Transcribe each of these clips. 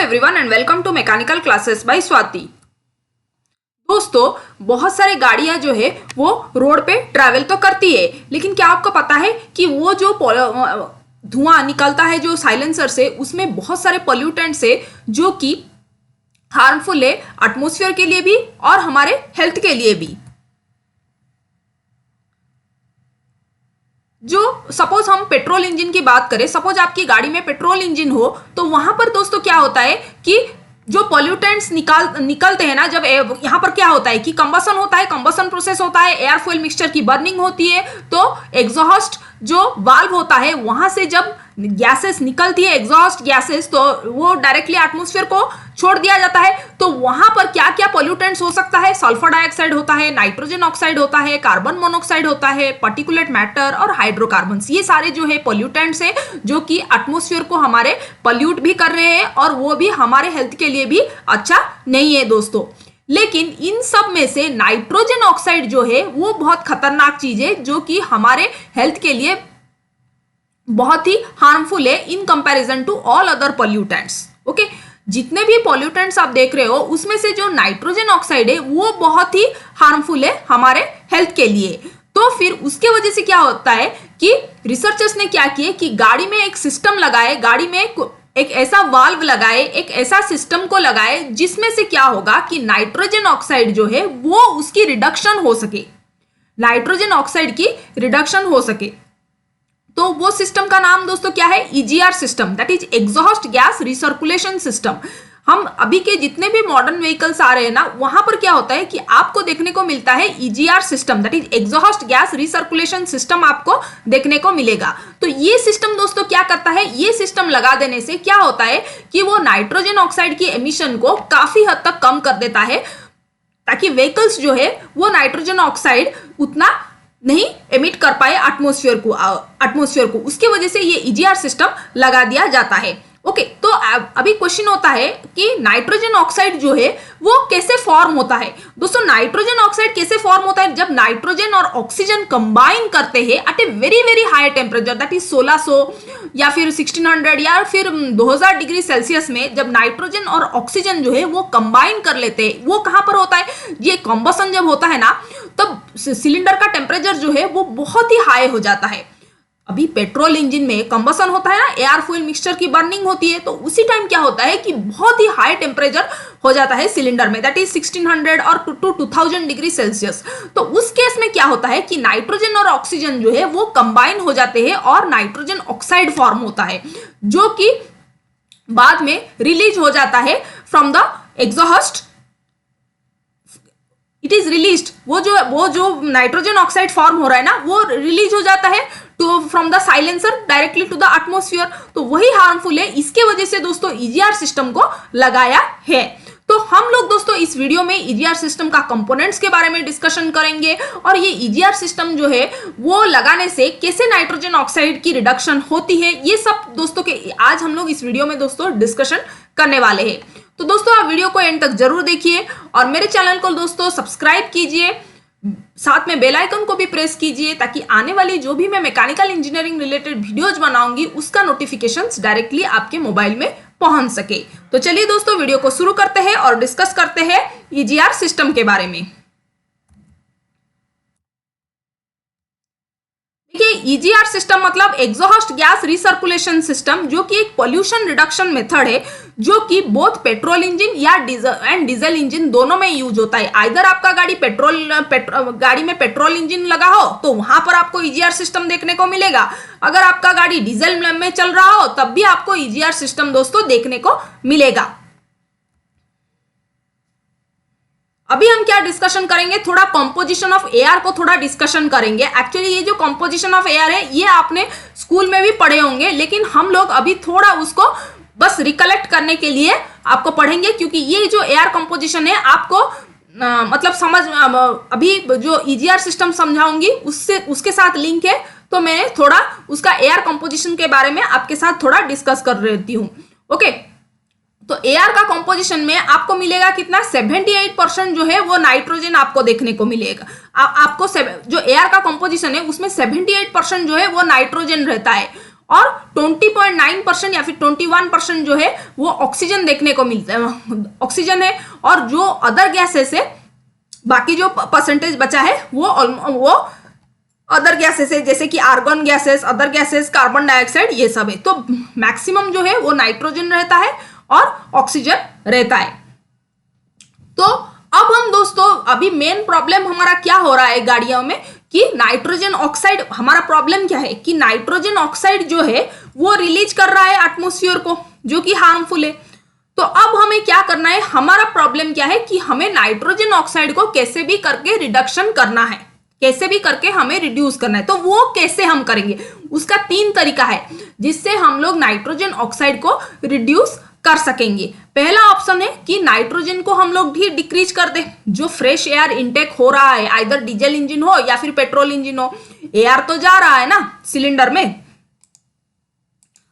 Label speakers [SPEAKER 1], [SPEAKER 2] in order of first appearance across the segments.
[SPEAKER 1] Everyone and welcome to mechanical classes by Swati. दोस्तों, बहुत सारी गाड़ियां जो है वो रोड पे ट्रैवल तो करती है, लेकिन क्या आपको पता है कि वो जो धुआं निकलता है जो साइलेंसर से, उसमें बहुत सारे पोल्यूटेंट्स है जो कि हार्मफुल है एटमॉस्फेयर के लिए भी और हमारे हेल्थ के लिए भी। जो सपोज हम पेट्रोल इंजन की बात करें, सपोज आपकी गाड़ी में पेट्रोल इंजन हो, तो वहां पर दोस्तों क्या होता है कि जो पॉल्यूटेंट्स निकलते हैं ना, जब यहाँ पर क्या होता है कि कंबसन होता है, कंबसन प्रोसेस होता है, एयर फ्यूल मिक्सचर की बर्निंग होती है, तो एग्जॉस्ट जो वाल्व होता है वहां से जब गैसेस निकलती है, एग्जॉस्ट गैसेस, तो वो डायरेक्टली एटमॉस्फेयर को छोड़ दिया जाता है। तो वहां पर क्या क्या पॉल्यूटेंट्स हो सकता है? सल्फर डाइऑक्साइड होता है, नाइट्रोजन ऑक्साइड होता है, कार्बन मोनोऑक्साइड होता है, पार्टिकुलेट मैटर और हाइड्रोकार्बन्स। ये सारे जो है पॉल्यूटेंट्स है जो कि एटमॉस्फेयर को हमारे पॉल्यूट भी कर रहे हैं और वो भी हमारे हेल्थ के लिए भी अच्छा नहीं है दोस्तों। लेकिन इन सब में से नाइट्रोजन ऑक्साइड जो है वो बहुत खतरनाक चीज है जो कि हमारे हेल्थ के लिए बहुत ही हार्मफुल है in comparison to all other pollutants. Okay, जितने भी पॉल्यूटेंट्स आप देख रहे हो उसमें से जो नाइट्रोजन ऑक्साइड है वो बहुत ही हार्मफुल है हमारे हेल्थ के लिए। तो फिर उसके वजह से क्या होता है कि रिसर्चर्स ने क्या किया कि गाड़ी में एक सिस्टम लगाए, गाड़ी में एक ऐसा वाल्व लगाए, एक ऐसा सिस्टम को लगाए जिसमें से क्या होगा कि नाइट्रोजन ऑक्साइड जो है वो उसकी रिडक्शन हो सके, नाइट्रोजन ऑक्साइड की रिडक्शन हो सके। तो वो सिस्टम का नाम दोस्तों क्या है? EGR system, that is exhaust gas recirculation system. हम अभी के जितने भी मॉडर्न व्हीकल्स आ रहे हैं ना, वहां पर क्या होता है कि आपको देखने को मिलता है EGR system, that is exhaust gas recirculation system आपको देखने को मिलेगा। तो ये सिस्टम दोस्तों क्या करता है? ये सिस्टम लगा देने से क्या होता है कि वो नाइट्रोजन ऑक्साइड की एमिशन को काफी हद तक कम कर देता है, ताकि व्हीकल्स जो है वो नाइट्रोजन ऑक्साइड उतना नहीं एमिट कर पाए एटमॉस्फेयर को। उसके वजह से ये ईजीआर सिस्टम लगा दिया जाता है। ओके, तो अभी क्वेश्चन होता है कि नाइट्रोजन ऑक्साइड जो है वो कैसे फॉर्म होता है? दोस्तों, नाइट्रोजन ऑक्साइड कैसे फॉर्म होता है? जब नाइट्रोजन और ऑक्सीजन कंबाइन करते हैं at a very very high temperature, that is 1600 या फिर 1600 या फिर 2000 डिग्री सेल्सियस में जब नाइट्रोजन और ऑक्सीजन जो है वो कंबाइन कर लेते हैं, वो कहां पर होता है? ये कंबसन जब होता है ना, तब सिलेंडर का टेम्परेचर जो है वो बहुत ही हाई हो जाता है। अभी पेट्रोल इंजन में कंबसन होता है ना, एयर फ्यूल मिक्सचर की बर्निंग होती है, तो उसी टाइम क्या होता है कि बहुत ही हाई टेम्परेचर हो जाता है सिलेंडर में, दैट इज 1600 और 2000 डिग्री सेल्सियस। तो उस केस में क्या होता है कि नाइट्रोजन और ऑक्सीजन जो है वो कंबाइन हो जाते हैं और नाइट्रोजन ऑक्साइड फॉर्म होता है, जो कि बाद में रिलीज हो जाता है from the exhaust. It is released, वो जो नाइट्रोजन ऑक्साइड फॉर्म हो रहा है ना, वो रिलीज हो जाता है to from the silencer directly to the atmosphere. तो वही हार्मफुल है, इसके वजह से दोस्तों ईजीआर सिस्टम को लगाया है। तो हम लोग दोस्तों इस वीडियो में ईजीआर सिस्टम का कंपोनेंट्स के बारे में डिस्कशन करेंगे और ये ईजीआर सिस्टम जो है वो लगाने से कैसे नाइट्रोजन ऑक्साइड की रिडक्शन होती है, ये सब दोस्तों के आज हम लोग इस वीडियो में दोस्तों डिस्कशन करने वाले हैं। तो दोस्तों आप वीडियो को एंड तक जरूर देखिए और मेरे चैनल को दोस्तों सब्सक्राइब कीजिए, साथ में बेल आइकन को भी प्रेस कीजिए ताकि आने वाली जो भी मैं मैकेनिकल इंजीनियरिंग रिलेटेड वीडियोज बनाऊंगी उसका नोटिफिकेशंस डायरेक्टली आपके मोबाइल में पहुंच सके। तो चलिए दोस्तों वीडियो को शुरू करते हैं और डिस्कस करते हैं ईजीआर सिस्टम के बारे में। देखिए, ईजीआर सिस्टम मतलब एग्जॉस्ट गैस रिसर्कुलेशन सिस्टम, जो कि एक पोल्यूशन रिडक्शन मेथड है जो कि बोथ पेट्रोल इंजन या डीजल इंजन दोनों में यूज होता है। आइदर आपका गाड़ी में पेट्रोल इंजन लगा हो तो वहां पर आपको ईजीआर सिस्टम देखने को मिलेगा, अगर आपका गाड़ी डीजल में चल रहा हो तब भी आपको ईजीआर सिस्टम दोस्तों देखने को मिलेगा। अभी हम क्या डिस्कशन करेंगे? थोड़ा कंपोजिशन ऑफ एयर को थोड़ा डिस्कशन करेंगे। एक्चुअली ये जो कंपोजिशन ऑफ एयर है ये आपने स्कूल में भी पढ़े होंगे, लेकिन हम लोग अभी थोड़ा उसको बस रिकलेक्ट करने के लिए आपको पढ़ेंगे, क्योंकि ये जो एयर कंपोजिशन है आपको मतलब समझ, अभी जो ईजीआर सिस्टम समझाऊंगी उसके साथ लिंक है, तो मैं थोड़ा उसका एयर कंपोजिशन के बारे में आपके साथ थोड़ा डिस्कस कर रही हूँ। ओके, तो एयर का कंपोजिशन में आपको मिलेगा कितना? 78% जो है वो नाइट्रोजन आपको देखने को मिलेगा। आपको जो एयर का कंपोजिशन है उसमें 78% जो है वो नाइट्रोजन रहता है और 20.9% या फिर 21% जो है वो ऑक्सीजन देखने को मिलता है, ऑक्सीजन है। और जो अदर गैसेस है, बाकी जो परसेंटेज बचा है वो अदर गैसेस है, जैसे कि argon gases, other gases, carbon dioxide, ये सब है। तो मैक्सिमम जो है वो नाइट्रोजन रहता है और ऑक्सीजन रहता है। तो अब हम दोस्तों, अभी मेन प्रॉब्लम हमारा क्या हो रहा है गाड़ियों में कि नाइट्रोजन ऑक्साइड, हमारा प्रॉब्लम क्या है कि नाइट्रोजन ऑक्साइड जो है वो रिलीज कर रहा है एटमॉस्फेयर को, जो कि हार्मफुल है। तो अब हमें क्या करना है, हमारा प्रॉब्लम क्या है कि हमें नाइट्रोजन ऑक्साइड को कैसे भी करके रिडक्शन करना है, कैसे भी करके हमें रिड्यूस करना है। तो वो कैसे हम करेंगे, उसका 3 तरीका है जिससे हम लोग नाइट्रोजन ऑक्साइड को रिड्यूस कर सकेंगे। पहला ऑप्शन है कि नाइट्रोजन को हम लोग भी डिक्रीज कर दे। जो फ्रेश एयर इनटेक हो रहा है, आइदर डीजल इंजन हो या फिर पेट्रोल इंजन हो, एयर तो जा रहा है ना सिलेंडर में,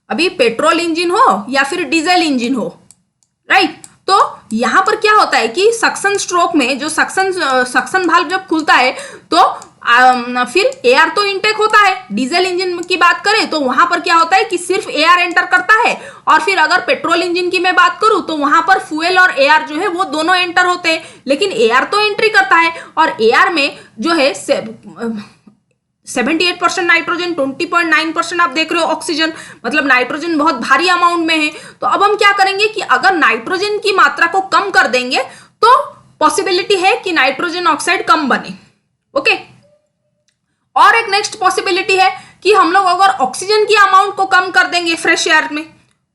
[SPEAKER 1] अभी पेट्रोल इंजन हो या फिर डीजल इंजन हो, राइट। तो यहां पर क्या होता है कि सक्शन स्ट्रोक में जो सक्शन वाल्व जब खुलता है तो फिर एयर तो इनटेक होता है। डीजल इंजन की बात करें तो वहां पर क्या होता है कि सिर्फ एयर एंटर करता है, और फिर अगर पेट्रोल इंजन की मैं बात करूं तो वहां पर फ्यूल और एयर जो है वो दोनों एंटर होते हैं, लेकिन एयर तो एंट्री करता है। और एयर में जो है 78% नाइट्रोजन, 20.9% आप देख रहे हो ऑक्सीजन, मतलब नाइट्रोजन बहुत भारी अमाउंट में है। तो अब हम क्या करेंगे कि अगर नाइट्रोजन की मात्रा को कम कर देंगे तो पॉसिबिलिटी है कि नाइट्रोजन ऑक्साइड कम बने, ओके। और एक नेक्स्ट पॉसिबिलिटी है कि हम लोग अगर ऑक्सीजन की अमाउंट को कम कर देंगे फ्रेश एयर में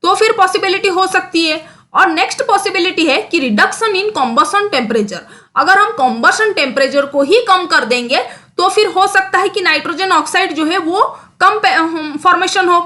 [SPEAKER 1] तो फिर पॉसिबिलिटी हो सकती है। और नेक्स्ट पॉसिबिलिटी है कि रिडक्शन इन कॉम्बसन टेम्परेचर। अगर हम कॉम्बसन टेम्परेचर को ही कम कर देंगे तो फिर हो सकता है कि नाइट्रोजन ऑक्साइड जो है वो कम फॉर्मेशन हो,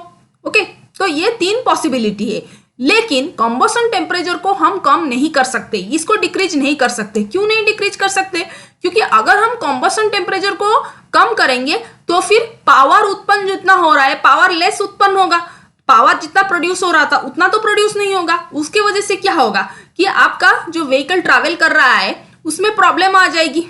[SPEAKER 1] ओके। तो ये 3 पॉसिबिलिटी है, लेकिन कॉम्बसन टेम्परेचर को हम कम नहीं कर सकते, इसको डिक्रीज नहीं कर सकते। क्यों नहीं डिक्रीज कर सकते, क्योंकि अगर हम कॉम्बसन टेम्परेचर को कम करेंगे तो फिर पावर उत्पन्न जितना हो रहा है, पावर लेस उत्पन्न होगा। पावर जितना प्रोड्यूस हो रहा था उतना तो प्रोड्यूस नहीं होगा। उसके वजह से क्या होगा कि आपका जो व्हीकल ट्रैवल कर रहा है उसमें प्रॉब्लम आ जाएगी,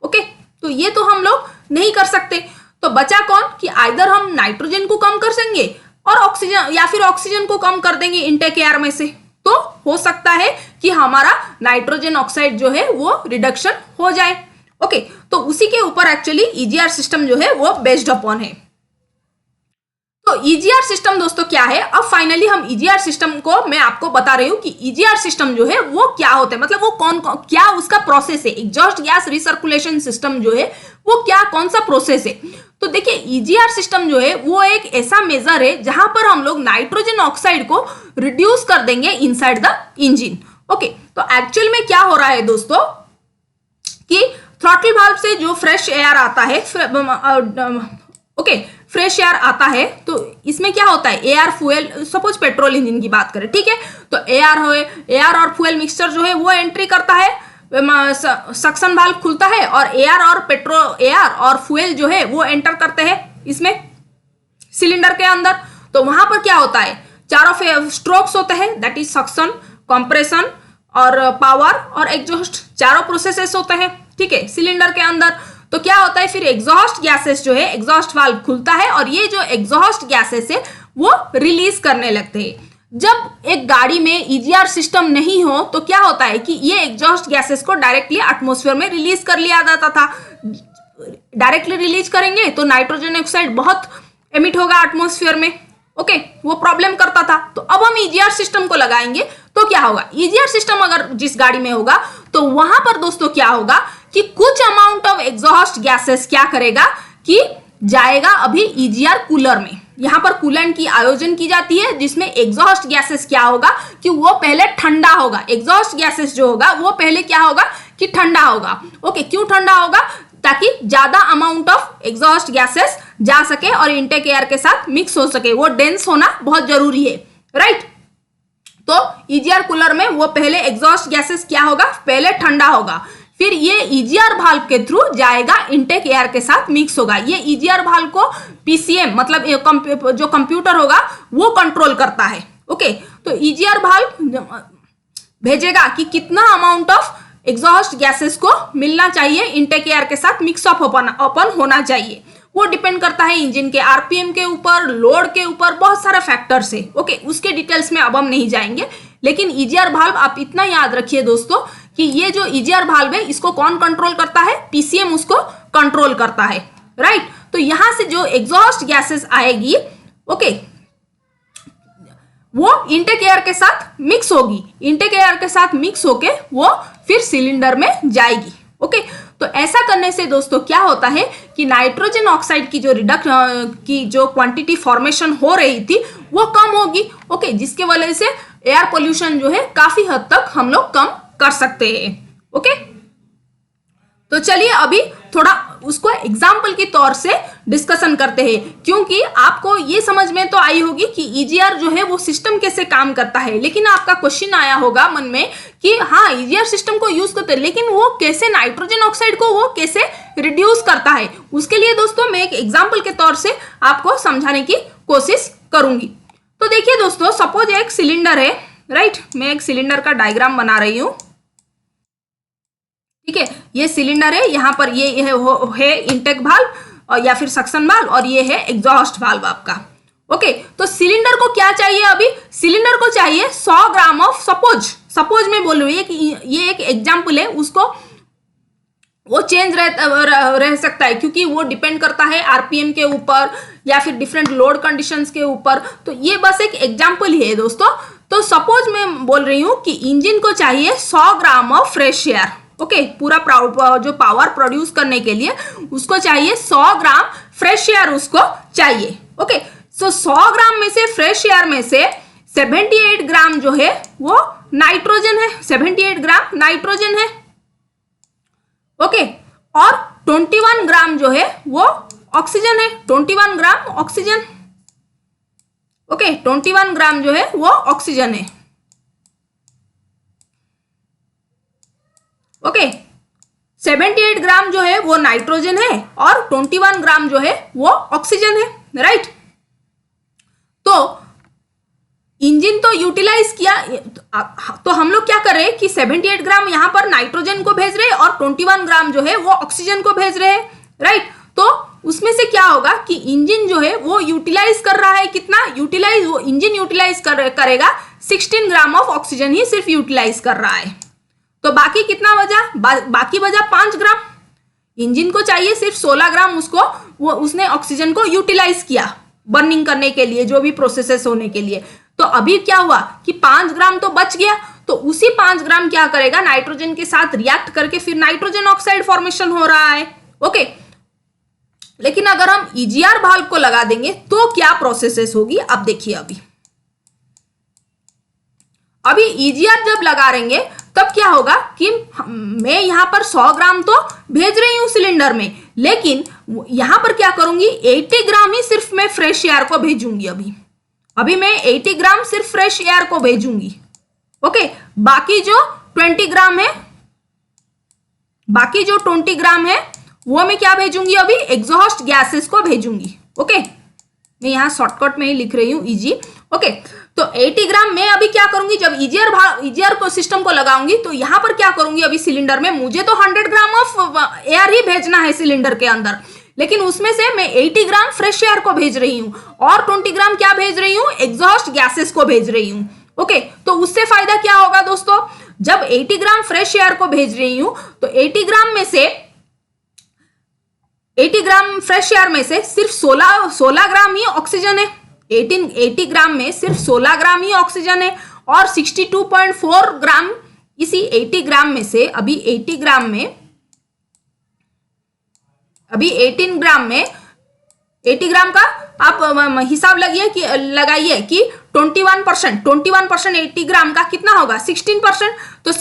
[SPEAKER 1] ओके। तो ये तो हम लोग नहीं कर सकते। तो बचा कौन कि आइदर हम नाइट्रोजन को कम कर देंगे और ऑक्सीजन, या फिर ऑक्सीजन को कम कर देंगे इनटेक एयर में से, तो हो सकता है कि हमारा नाइट्रोजन ऑक्साइड जो है वो रिडक्शन हो जाए, ओके। तो उसी के ऊपर एक्चुअली ईजीआर सिस्टम जो है वो बेस्ड अपॉन है। तो ईजीआर सिस्टम दोस्तों क्या है, अब फाइनली हम ईजीआर सिस्टम को मैं आपको बता रही हूँ कि ईजीआर सिस्टम जो है वो क्या होता है, मतलब वो क्या उसका प्रोसेस है। एग्जॉस्ट गैस रिसर्कुलेशन सिस्टम जो है वो कौन सा प्रोसेस है। तो देखिए ईजीआर सिस्टम जो है वो एक ऐसा मेजर है जहां पर हम लोग नाइट्रोजन ऑक्साइड को रिड्यूस कर देंगे इनसाइड द इंजन, ओके। तो एक्चुअल में क्या हो रहा है दोस्तों कि थ्रॉटल वाल्व से जो फ्रेश एयर आता है, ओके, फ्रेश एयर आता है, तो इसमें क्या होता है, air fuel, suppose petrol engine की बात करें, ठीक है। तो एयर और फ्यूल मिक्सचर जो है वो एंट्री करता है, सक्शन वाल्व खुलता है और एयर और फ्यूल जो है वो एंटर करते हैं इसमें सिलेंडर के अंदर। तो वहां पर क्या होता है, चारों स्ट्रोक्स होते हैं, दैट इज सक्शन, कंप्रेशन और पावर और एग्जॉस्ट, चारों प्रोसेसेस होते हैं, ठीक है, सिलेंडर के अंदर। तो क्या होता है फिर एग्जॉस्ट गैसेस जो है, एग्जॉस्ट वाल्व खुलता है और ये जो एग्जॉस्ट गैसेस है वो रिलीज करने लगते हैं। जब एक गाड़ी में ईजीआर सिस्टम नहीं हो तो क्या होता है कि ये एग्जॉस्ट गैसेस को डायरेक्टली एटमॉस्फेयर में रिलीज कर लिया जाता था। डायरेक्टली रिलीज करेंगे तो नाइट्रोजन ऑक्साइड बहुत एमिट होगा एटमॉस्फेयर में, ओके, वो प्रॉब्लम करता था। तो अब हम ईजीआर सिस्टम को लगाएंगे तो क्या होगा, ईजीआर सिस्टम अगर जिस गाड़ी में होगा तो वहां पर दोस्तों क्या होगा कि कुछ अमाउंट ऑफ एग्जॉस्ट गैसेस क्या करेगा कि जाएगा अभी ईजीआर कूलर में। यहां पर कूलेंट की आयोजन की जाती है जिसमें एग्जॉस्ट गैसेस क्या होगा कि वो पहले ठंडा होगा। एग्जॉस्ट गैसेस जो होगा वो पहले क्या होगा कि ठंडा होगा, ओके। क्यों ठंडा होगा, ताकि ज्यादा अमाउंट ऑफ एग्जॉस्ट गैसेस जा सके और इनटेक एयर के साथ मिक्स हो सके, वो डेंस होना बहुत जरूरी है, राइट। तो ईजीआर कूलर में वो पहले एग्जॉस्ट गैसेस क्या होगा, पहले ठंडा होगा, फिर ये ईजीआर वाल्व के थ्रू जाएगा, इनटेक एयर के साथ मिक्स होगा। ये ईजीआर वाल्व को पीसीएम मतलब जो कंप्यूटर होगा वो कंट्रोल करता है, ओके। तो ईजीआर वाल्व भेजेगा कि कितना अमाउंट ऑफ एग्जॉस्ट गैसेस को मिलना चाहिए, इनटेक एयर के साथ मिक्स अप ओपन होना चाहिए, वो डिपेंड करता है इंजन के आरपीएम के ऊपर, लोड के ऊपर, बहुत सारा फैक्टर्स है। ओके, उसके डिटेल्स में अब हम नहीं जाएंगे, लेकिन ईजीआर वाल्व आप इतना याद रखिए दोस्तों कि ये जो ईजीआर वाल्व है इसको कौन कंट्रोल करता है, पीसीएम उसको कंट्रोल करता है, राइट। तो यहां से जो एग्जॉस्ट गैसेस आएगी, ओके, वो इनटेक एयर के साथ मिक्स होगी, इनटेक एयर के साथ मिक्स होके वो फिर सिलेंडर में जाएगी। ओके, तो ऐसा करने से दोस्तों क्या होता है कि नाइट्रोजन ऑक्साइड की जो क्वांटिटी फॉर्मेशन हो रही थी वो कम होगी। ओके, जिसके वजह से एयर पोल्यूशन जो है काफी हद तक हम लोग कम कर सकते हैं। ओके, तो चलिए अभी थोड़ा उसको एग्जाम्पल के तौर से डिस्कशन करते हैं, क्योंकि आपको ये समझ में तो आई होगी कि ईजीआर जो है वो सिस्टम कैसे काम करता है, लेकिन आपका क्वेश्चन आया होगा मन में कि हाँ ईजीआर सिस्टम को यूज करते हैं, लेकिन वो कैसे नाइट्रोजन ऑक्साइड को वो कैसे रिड्यूस करता है। उसके लिए दोस्तों मैं एक एग्जाम्पल के तौर से आपको समझाने की कोशिश करूंगी। तो देखिए दोस्तों, सपोज एक सिलेंडर है, राइट, मैं एक सिलेंडर का डायग्राम बना रही हूं, ठीक है। ये सिलेंडर है, यहाँ पर ये है इनटेक वाल्व और या फिर सक्शन वाल्व, और ये है एग्जॉस्ट वाल्व आपका। ओके, तो सिलेंडर को क्या चाहिए, अभी सिलेंडर को चाहिए 100 ग्राम ऑफ, सपोज मैं बोल रही हूँ कि ये एक एग्जाम्पल है, उसको वो चेंज रह सकता है क्योंकि वो डिपेंड करता है आरपीएम के ऊपर या फिर डिफरेंट लोड कंडीशंस के ऊपर। तो ये बस एक एग्जाम्पल ही है दोस्तों। तो सपोज मैं बोल रही हूँ कि इंजन को चाहिए 100 gram of fresh air. Okay, पूरा जो पावर प्रोड्यूस करने के लिए उसको चाहिए 100 ग्राम फ्रेश एयर उसको चाहिए। ओके, सो 100 ग्राम में से फ्रेश एयर में से 78 ग्राम जो है वो नाइट्रोजन है, 78 ग्राम नाइट्रोजन है। ओके, और 21 ग्राम जो है वो ऑक्सीजन है, 21 ग्राम ऑक्सीजन। ओके, 21 ग्राम जो है वो ऑक्सीजन है। ओके, 78 ग्राम जो है वो नाइट्रोजन है और 21 ग्राम जो है वो ऑक्सीजन है, राइट। तो इंजन तो यूटिलाइज किया, तो हम लोग क्या कर रहे हैं कि 78 ग्राम यहां पर नाइट्रोजन को भेज रहे हैं और 21 ग्राम जो है वो ऑक्सीजन को भेज रहे हैं, राइट। तो उसमें से क्या होगा कि इंजन जो है वो यूटिलाइज कर रहा है, कितना यूटिलाइज, वो इंजन यूटिलाइज करेगा 16 ग्राम ऑफ ऑक्सीजन ही सिर्फ यूटिलाइज कर रहा है। तो बाकी कितना बचा, बाकी बचा 5 ग्राम। इंजन को चाहिए सिर्फ 16 ग्राम, उसने ऑक्सीजन को यूटिलाइज किया बर्निंग करने के लिए, जो भी प्रोसेसेस होने के लिए। तो अभी क्या हुआ कि 5 ग्राम तो बच गया, तो उसी 5 ग्राम क्या करेगा, नाइट्रोजन के साथ रिएक्ट करके फिर नाइट्रोजन ऑक्साइड फॉर्मेशन हो रहा है। ओके, लेकिन अगर हम ईजीआर वाल्व को लगा देंगे तो क्या प्रोसेसेस होगी, अब देखिए। अभी ईजीआर जब लगा देंगे तब क्या होगा कि मैं यहां पर 100 ग्राम तो भेज रही हूं सिलेंडर में, लेकिन यहां पर क्या करूंगी, 80 ग्राम ही सिर्फ मैं फ्रेश एयर को भेजूंगी। अभी मैं 80 ग्राम सिर्फ फ्रेश एयर को भेजूंगी। ओके, बाकी जो 20 ग्राम है, बाकी जो 20 ग्राम है वो मैं क्या भेजूंगी, अभी एग्जॉस्ट गैसेस को भेजूंगी। ओके, मैं यहां शॉर्टकट में ही लिख रही हूं इजी। ओके, तो 80 ग्राम मैं अभी क्या करूंगी, जब ईजीआर को सिस्टम को लगाऊंगी तो यहां पर क्या करूंगी, अभी सिलेंडर में मुझे तो 100 ग्राम ऑफ एयर ही भेजना है सिलेंडर के अंदर, लेकिन उसमें से मैं 80 ग्राम फ्रेश एयर को भेज रही हूं और 20 ग्राम क्या भेज रही हूं, एग्जॉस्ट गैसेस को भेज रही हूं। ओके, तो उससे फायदा क्या होगा दोस्तों, जब 80 ग्राम फ्रेश एयर को भेज रही हूं तो 80 ग्राम में से 80 ग्राम फ्रेश एयर में से सिर्फ 16 ग्राम ही ऑक्सीजन है। 80 ग्राम में सिर्फ 16 ग्राम ही ऑक्सीजन है और 62.4 ग्राम इसी 80 ग्राम में से, अभी 80 ग्राम में, अभी 18 ग्राम में 80 ग्राम का आप हिसाब लगाइए कि 21% 80 ग्राम का कितना होगा, 16%। तो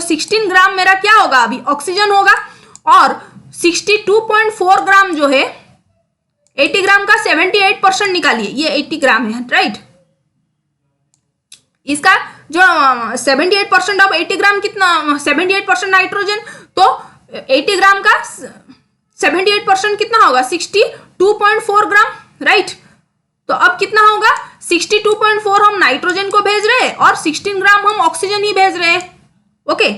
[SPEAKER 1] 16 ग्राम मेरा क्या होगा, अभी ऑक्सीजन होगा, और 62.4 ग्राम जो है 80 ग्राम का 78% निकालिए, ये 80 ग्राम है, राइट। इसका जो 78% ऑफ 80 ग्राम कितना, 78% नाइट्रोजन, तो 80 ग्राम का 78% कितना होगा, 62.4 ग्राम, राइट। तो अब कितना होगा, 62.4 हम नाइट्रोजन को भेज रहे हैं और 16 ग्राम हम ऑक्सीजन ही भेज रहे हैं। ओके,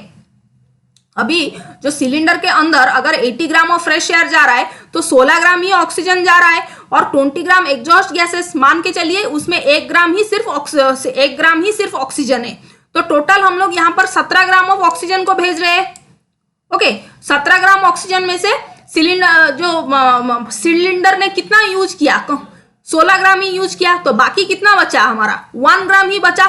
[SPEAKER 1] अभी जो सिलेंडर के अंदर अगर 80 ग्राम ऑफ फ्रेश एयर जा रहा है तो 16 ग्राम ही ऑक्सीजन जा रहा है और 20 ग्राम एग्जॉस्ट गैसेस मान के चलिए, उसमें 1 ग्राम ही सिर्फ ऑक्सीजन है। तो टोटल हम लोग यहाँ पर 17 ग्राम ऑफ ऑक्सीजन को भेज रहे हैं। ओके, 17 ग्राम ऑक्सीजन में से सिलेंडर ने कितना यूज किया, 16 ग्राम ही यूज किया, तो बाकी कितना बचा हमारा, 1 ग्राम ही बचा,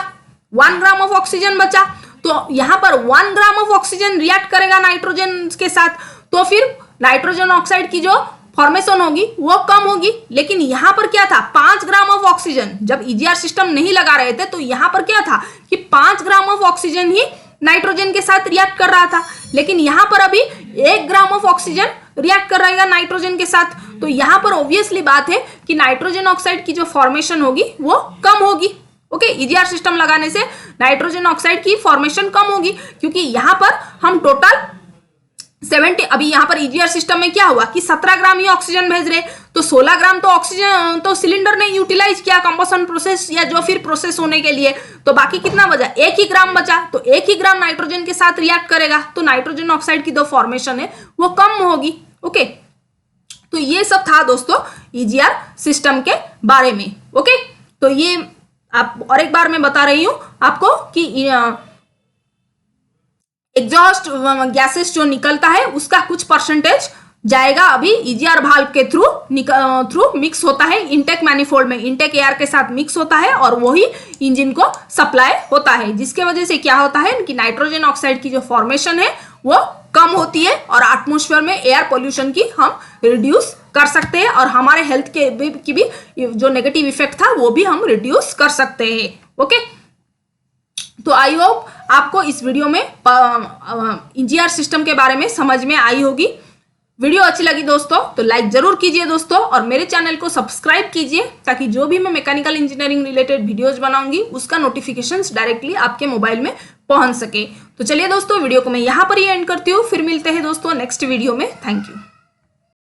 [SPEAKER 1] 1 ग्राम ऑफ ऑक्सीजन बचा। तो यहाँ पर 1 ग्राम ऑफ ऑक्सीजन रिएक्ट करेगा नाइट्रोजन के साथ, तो फिर नाइट्रोजन ऑक्साइड की जो फॉर्मेशन होगी वो कम होगी। लेकिन यहाँ पर क्या था, 5 ग्राम ऑफ ऑक्सीजन, जब ईजीआर सिस्टम नहीं लगा रहे थे तो यहाँ पर क्या था कि 5 gram of oxygen he nitrogen के साथ रिएक्ट कर रहा था, लेकिन यहाँ पर अभी 1 ग्राम ऑफ ऑक्सीजन रिएक्ट कर रहेगा नाइट्रोजन के साथ। तो यहाँ पर ऑब्वियसली बात है कि नाइट्रोजन ऑक्साइड की जो फॉर्मेशन होगी वो कम होगी। ओके, ईजीआर सिस्टम लगाने से नाइट्रोजन ऑक्साइड की फॉर्मेशन कम होगी, क्योंकि यहाँ पर हम टोटल 70, अभी यहाँ पर ईजीआर सिस्टम में क्या हुआ कि 17 ग्राम ही ऑक्सीजन भेज रहे, तो 16 ग्राम तो ऑक्सीजन तो सिलेंडर ने यूटिलाइज किया कंबशन प्रोसेस या जो फिर प्रोसेस होने के लिए, तो बाकी कितना बचा, 1 ही ग्राम बचा। तो 1 ही ग्राम नाइट्रोजन के साथ रिएक्ट करेगा तो नाइट्रोजन ऑक्साइड की जो फॉर्मेशन है वो कम होगी। ओके, तो ये सब था दोस्तों ईजीआर सिस्टम के बारे में। ओके, तो ये आप और एक बार मैं बता रही हूं आपको कि एग्जॉस्ट गैसेस जो निकलता है उसका कुछ परसेंटेज जाएगा अभी ईजीआर वाल्व के थ्रू मिक्स होता है इनटेक मैनिफोल्ड में, इनटेक एयर के साथ मिक्स होता है और वही इंजन को सप्लाई होता है, जिसके वजह से क्या होता है कि नाइट्रोजन ऑक्साइड की जो फॉर्मेशन है वो कम होती है और एटमॉस्फेयर में एयर पोल्यूशन की हम रिड्यूस कर सकते हैं और हमारे हेल्थ के भी जो नेगेटिव इफेक्ट था वो भी हम रिड्यूस कर सकते हैं। ओके, तो आई होप आपको इस वीडियो में ईजीआर सिस्टम के बारे में समझ में आई होगी। वीडियो अच्छी लगी दोस्तों तो लाइक जरूर कीजिए दोस्तों, और मेरे चैनल को सब्सक्राइब कीजिए ताकि जो भी मैं मैकेनिकल इंजीनियरिंग रिलेटेड वीडियोज बनाऊंगी उसका नोटिफिकेशंस डायरेक्टली आपके मोबाइल में पहुंच सके। तो चलिए दोस्तों, वीडियो को मैं यहाँ पर ही एंड करती हूँ, फिर मिलते हैं दोस्तों नेक्स्ट वीडियो में। Thank you.